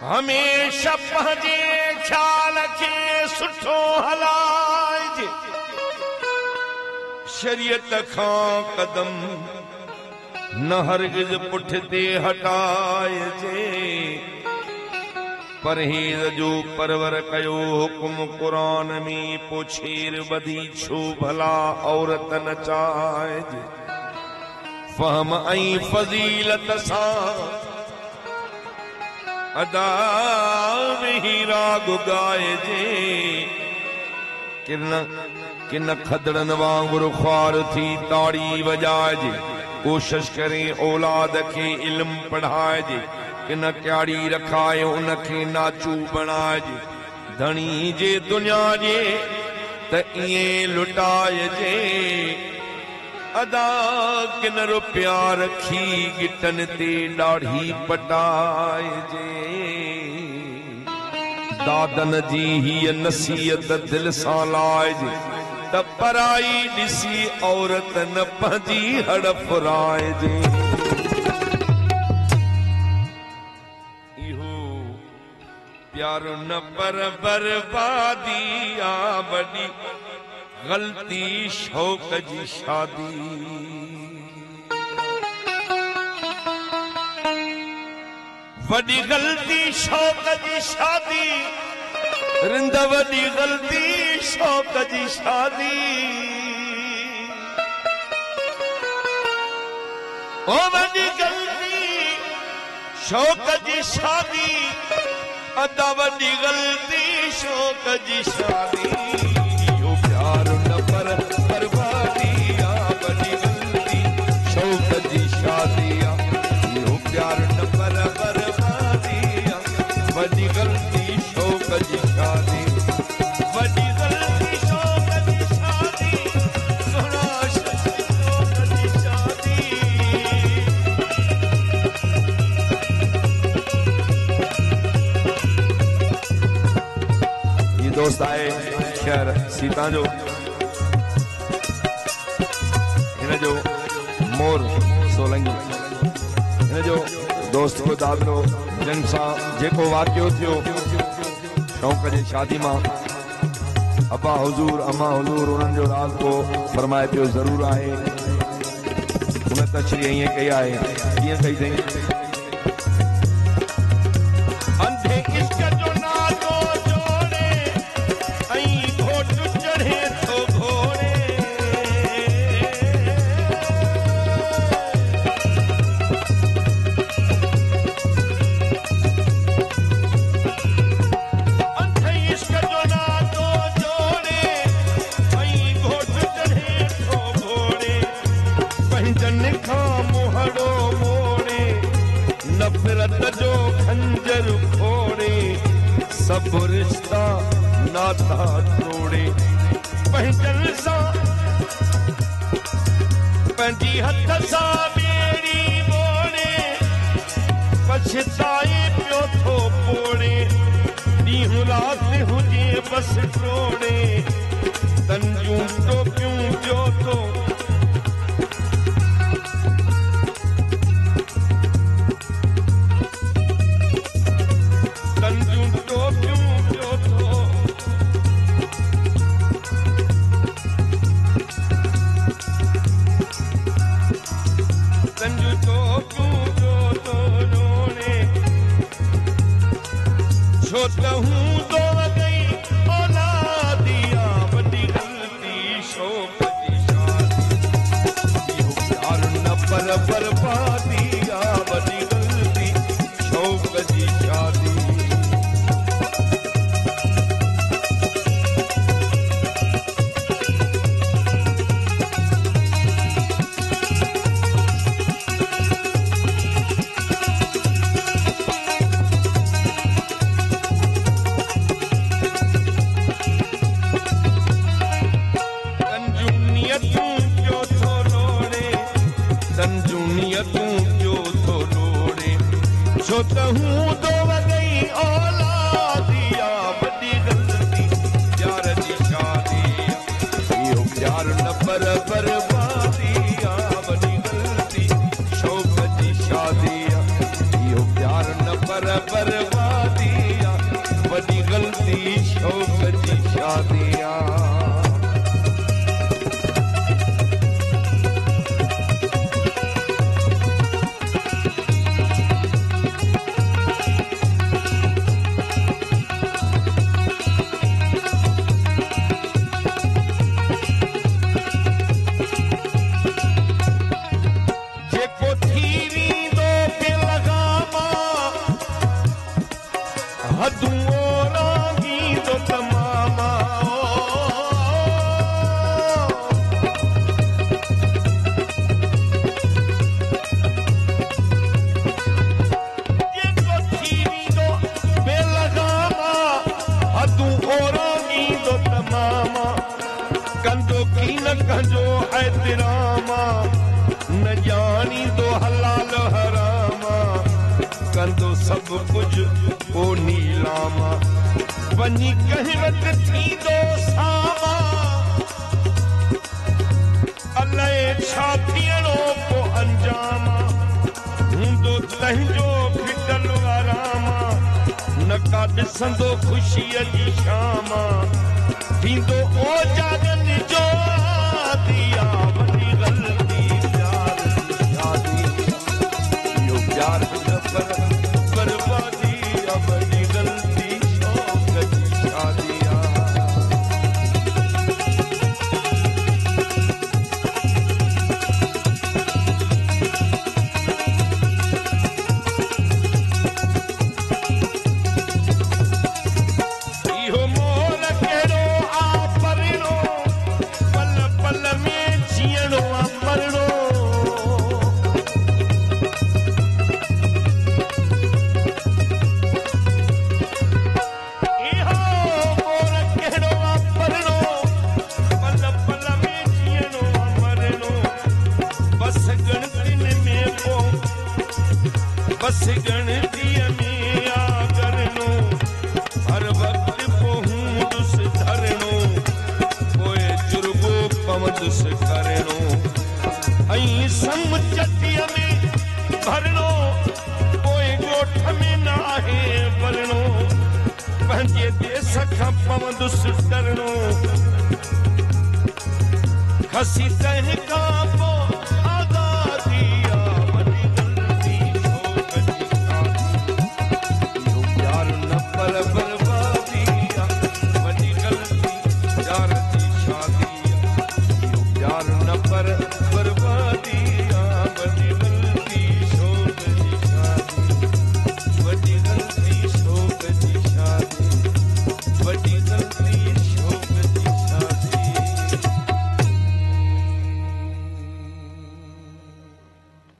हमेशा पंहिंजे ख्याल खे सुठो हलाइजे, शरीयत खां कदम न हरगिज़ पुठिते हटाइजे। परहेज़ जो परवर कयो हुकुम क़ुरान में, पोछेर बधी छो भला औरत नचाइजे। फहम ऐं फज़ीलत सां अदा में ही राग गाइजे। किन खदड़न वांगुरु ख्वार थी ताड़ी वजाइजे। कोशिश करें औलाद के इल्म पढ़ाइजे। किन क्याड़ी रखाए उनखे नाचू बणाइजे। धणी जे दुनिया जे त इएं लुटाइजे। अदा किन रुपया रखी गिटन ते ॾाढ़ी पटाइजे। दादन जी हीअ नसीहत दिल सां लाइजे, त पराई ॾिसी औरत न पंहिंजी हड़ फुराइजे। इहो प्यारो न पर बर्बादी आ वॾी गलती शौक़ जी शादी। वॾी गलती शौक़ जी शादी, रिंद वॾी गलती शौक़ जी शादी। ओ वॾी गलती शौक़ जी शादी, अदा वॾी गलती शौक़ जी शादी। बर्बादी आ वॾी गलती शौक़ जी शादी आ। इहो प्यार न पर बर्बादी आ वॾी गलती शौक़ जी शादी। वॾी गलती शौक़ जी शादी, सुहिणा शौक़ जी शादी। ये दोस्त आए शहर सीता जो, जो मोर सोलंगी इन जो दोस्त को दादरो जन सां जेको वाक़ियो थियो शौक़ जी शादी मां। अब्बा हुजूर अम्मा हुजूर उन्हनि जो राज़ को फरमाए पियो ज़रूर आहे। उन तशरीह ईअं कई आहे, कीअं कई अथई? जो खंजर फोड़े सब रिश्ता नाता तोड़े। पंहिंजन सां पंहिंजी हथ सां ॿेड़ी मोड़े, पछताए पियो थो पोड़े। ॾींहुं राति हुजे बस टोड़े, तन जूं टोपियूं पियो थो बर्बादी आ वॾी गलती शौक़ जी शादी। छो त हूं दो वॾी औलादी आ वॾी गलती प्यार जी शादी। इहो प्यार न पर बर्बादी आ वॾी गलती शौक़ जी शादी। इहो प्यार न पर बर्बादी। बर्बादिया वॾी ग़लती शौक़ जी शादिया जो एतरामा न जानी दो हलाल हरामा कंदो सब कुछ ओ नीलामा वनी कहवत थी दो सामा अल्लाह छाथियणो को अंजामा हूंदो तंहिंजो फिटल आरामा न का ॾिसंदो ख़ुशीअ जी शामा थींदो ओ जागन जो दिया वॾी ग़लती प्यार जी शादी यो प्यार न पर बर्बादी वॾी ग़लती शौक़ जी शादिया इहो मोल कहिड़ो आ परिणो पल पल में जीअणो आ मरणो इहो मोल कहिड़ो आ परिणो पल पल में जीअणो आ मरणो बस गणतियुनि में पो बस गणतीअ में आ करनो हर वक्त पहुंदुस धरणो पोए जुर्गो पवंदुस करणो ऐं समचटीअ में भरणो पोए ॻोठ में न आहे भरणो पंहिंजे देश खां पवंदुस डरणो खसी तंहिंखां पोइ आज़ादी आ वॾी ग़लती शौक़ जी शादी इहो प्यार न पर